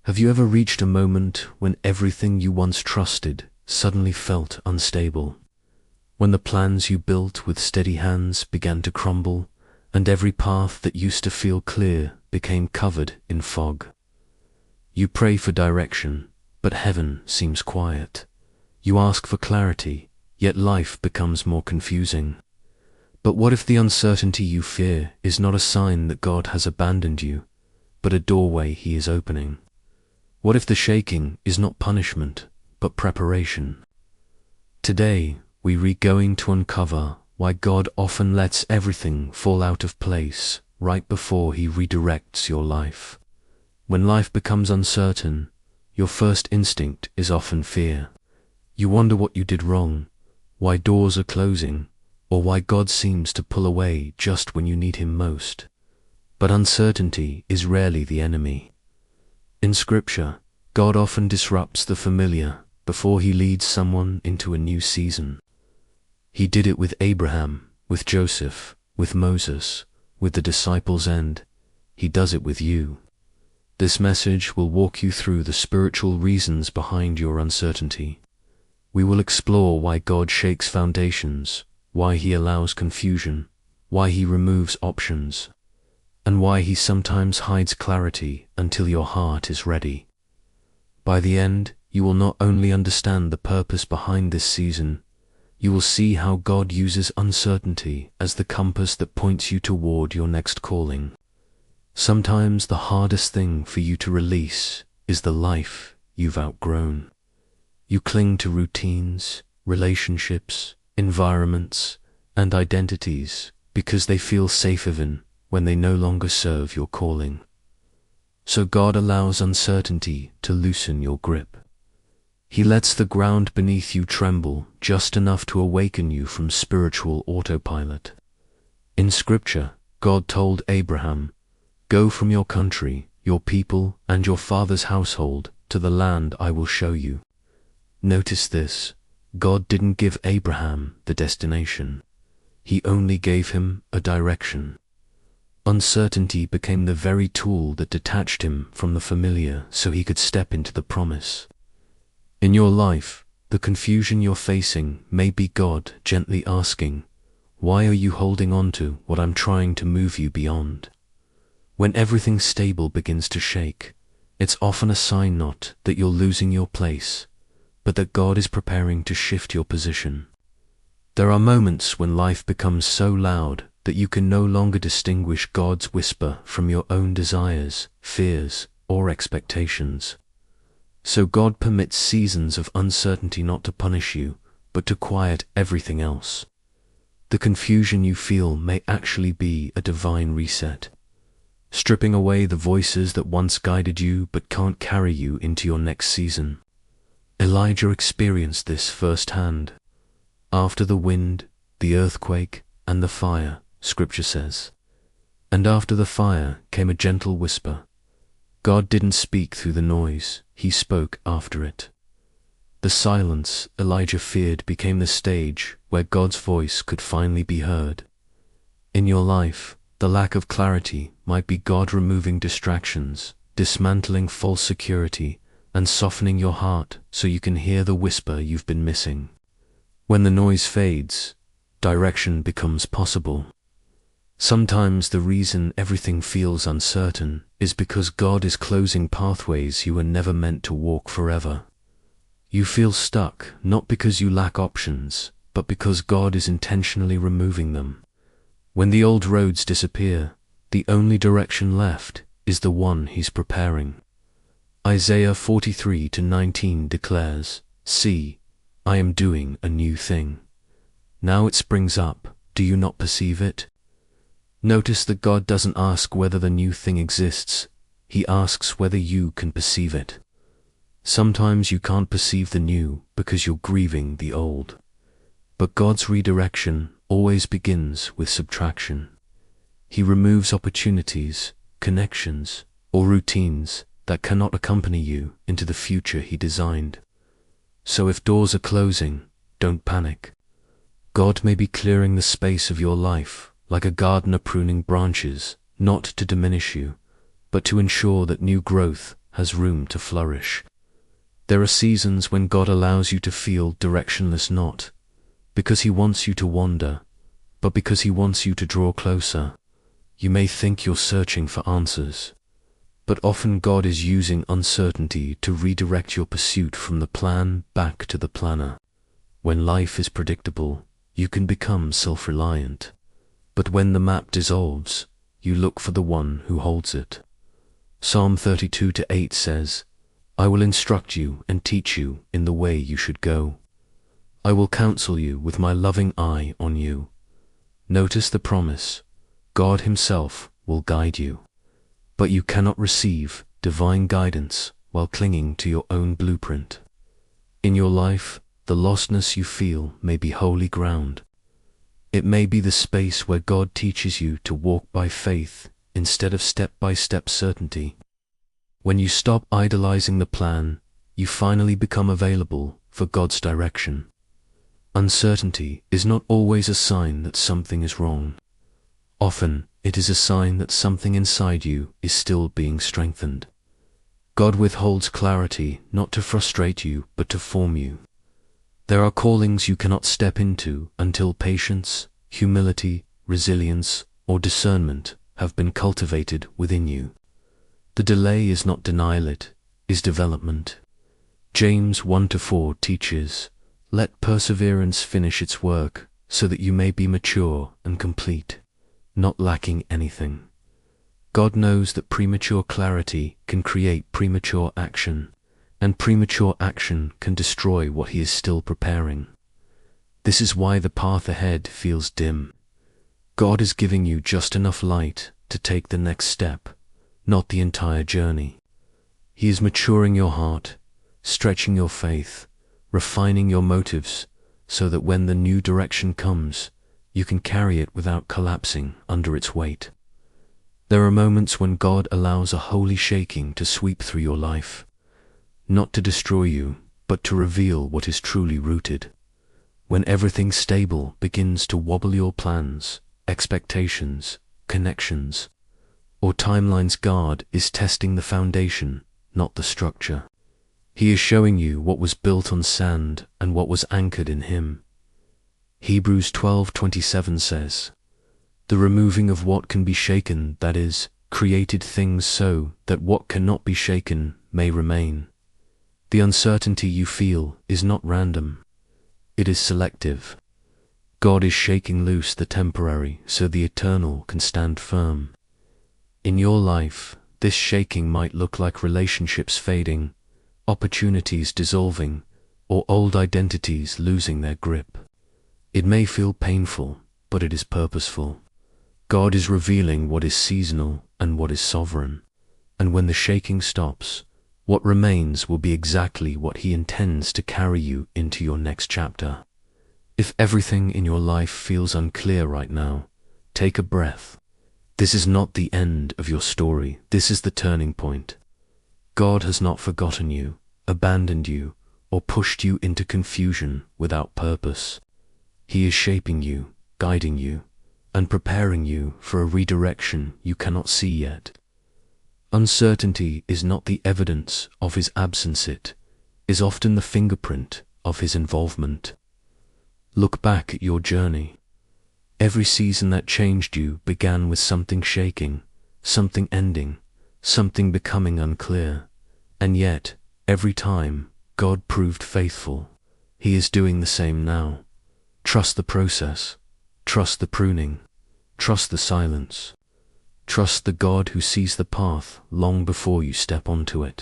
Have you ever reached a moment when everything you once trusted suddenly felt unstable? When the plans you built with steady hands began to crumble, and every path that used to feel clear became covered in fog? You pray for direction, but heaven seems quiet. You ask for clarity, yet life becomes more confusing. But what if the uncertainty you fear is not a sign that God has abandoned you, but a doorway He is opening? What if the shaking is not punishment, but preparation? Today, we're going to uncover why God often lets everything fall out of place right before He redirects your life. When life becomes uncertain, your first instinct is often fear. You wonder what you did wrong, why doors are closing, or why God seems to pull away just when you need Him most. But uncertainty is rarely the enemy. In Scripture, God often disrupts the familiar before He leads someone into a new season. He did it with Abraham, with Joseph, with Moses, with the disciples, and He does it with you. This message will walk you through the spiritual reasons behind your uncertainty. We will explore why God shakes foundations, why He allows confusion, why He removes options, and why He sometimes hides clarity until your heart is ready. By the end, you will not only understand the purpose behind this season, you will see how God uses uncertainty as the compass that points you toward your next calling. Sometimes the hardest thing for you to release is the life you've outgrown. You cling to routines, relationships, environments, and identities because they feel safe even when they no longer serve your calling. So God allows uncertainty to loosen your grip. He lets the ground beneath you tremble just enough to awaken you from spiritual autopilot. In Scripture, God told Abraham, "Go from your country, your people, and your father's household to the land I will show you." Notice this, God didn't give Abraham the destination. He only gave him a direction. Uncertainty became the very tool that detached him from the familiar so he could step into the promise. In your life, the confusion you're facing may be God gently asking, "Why are you holding on to what I'm trying to move you beyond?" When everything stable begins to shake, it's often a sign not that you're losing your place, but that God is preparing to shift your position. There are moments when life becomes so loud that you can no longer distinguish God's whisper from your own desires, fears, or expectations. So God permits seasons of uncertainty not to punish you, but to quiet everything else. The confusion you feel may actually be a divine reset, stripping away the voices that once guided you but can't carry you into your next season. Elijah experienced this firsthand. After the wind, the earthquake, and the fire, Scripture says, and after the fire came a gentle whisper. God didn't speak through the noise, He spoke after it. The silence Elijah feared became the stage where God's voice could finally be heard. In your life, the lack of clarity might be God removing distractions, dismantling false security, and softening your heart so you can hear the whisper you've been missing. When the noise fades, direction becomes possible. Sometimes the reason everything feels uncertain is because God is closing pathways you were never meant to walk forever. You feel stuck not because you lack options, but because God is intentionally removing them. When the old roads disappear, the only direction left is the one He's preparing. Isaiah 43:19 declares, "See, I am doing a new thing. Now it springs up, do you not perceive it?" Notice that God doesn't ask whether the new thing exists, He asks whether you can perceive it. Sometimes you can't perceive the new because you're grieving the old. But God's redirection always begins with subtraction. He removes opportunities, connections, or routines that cannot accompany you into the future He designed. So if doors are closing, don't panic. God may be clearing the space of your life like a gardener pruning branches, not to diminish you, but to ensure that new growth has room to flourish. There are seasons when God allows you to feel directionless, not because He wants you to wander, but because He wants you to draw closer. You may think you're searching for answers, but often God is using uncertainty to redirect your pursuit from the plan back to the planner. When life is predictable, you can become self-reliant, but when the map dissolves, you look for the one who holds it. Psalm 32:8 says, "I will instruct you and teach you in the way you should go. I will counsel you with my loving eye on you." Notice the promise. God Himself will guide you, but you cannot receive divine guidance while clinging to your own blueprint. In your life, the lostness you feel may be holy ground. It may be the space where God teaches you to walk by faith instead of step-by-step certainty. When you stop idolizing the plan, you finally become available for God's direction. Uncertainty is not always a sign that something is wrong. Often, it is a sign that something inside you is still being strengthened. God withholds clarity not to frustrate you, but to form you. There are callings you cannot step into until patience, humility, resilience, or discernment have been cultivated within you. The delay is not denial, it is development. James 1-4 teaches, "Let perseverance finish its work, so that you may be mature and complete, not lacking anything." God knows that premature clarity can create premature action, and premature action can destroy what He is still preparing. This is why the path ahead feels dim. God is giving you just enough light to take the next step, not the entire journey. He is maturing your heart, stretching your faith, refining your motives, so that when the new direction comes, you can carry it without collapsing under its weight. There are moments when God allows a holy shaking to sweep through your life, not to destroy you, but to reveal what is truly rooted. When everything stable begins to wobble, your plans, expectations, connections, or timelines, God is testing the foundation, not the structure. He is showing you what was built on sand and what was anchored in Him. Hebrews 12:27 says, "The removing of what can be shaken, that is, created things, so that what cannot be shaken may remain." The uncertainty you feel is not random. It is selective. God is shaking loose the temporary so the eternal can stand firm. In your life, this shaking might look like relationships fading, opportunities dissolving, or old identities losing their grip. It may feel painful, but it is purposeful. God is revealing what is seasonal and what is sovereign. And when the shaking stops, what remains will be exactly what He intends to carry you into your next chapter. If everything in your life feels unclear right now, take a breath. This is not the end of your story. This is the turning point. God has not forgotten you, abandoned you, or pushed you into confusion without purpose. He is shaping you, guiding you, and preparing you for a redirection you cannot see yet. Uncertainty is not the evidence of His absence, it is often the fingerprint of His involvement. Look back at your journey. Every season that changed you began with something shaking, something ending, something becoming unclear. And yet, every time, God proved faithful. He is doing the same now. Trust the process. Trust the pruning. Trust the silence. Trust the God who sees the path long before you step onto it.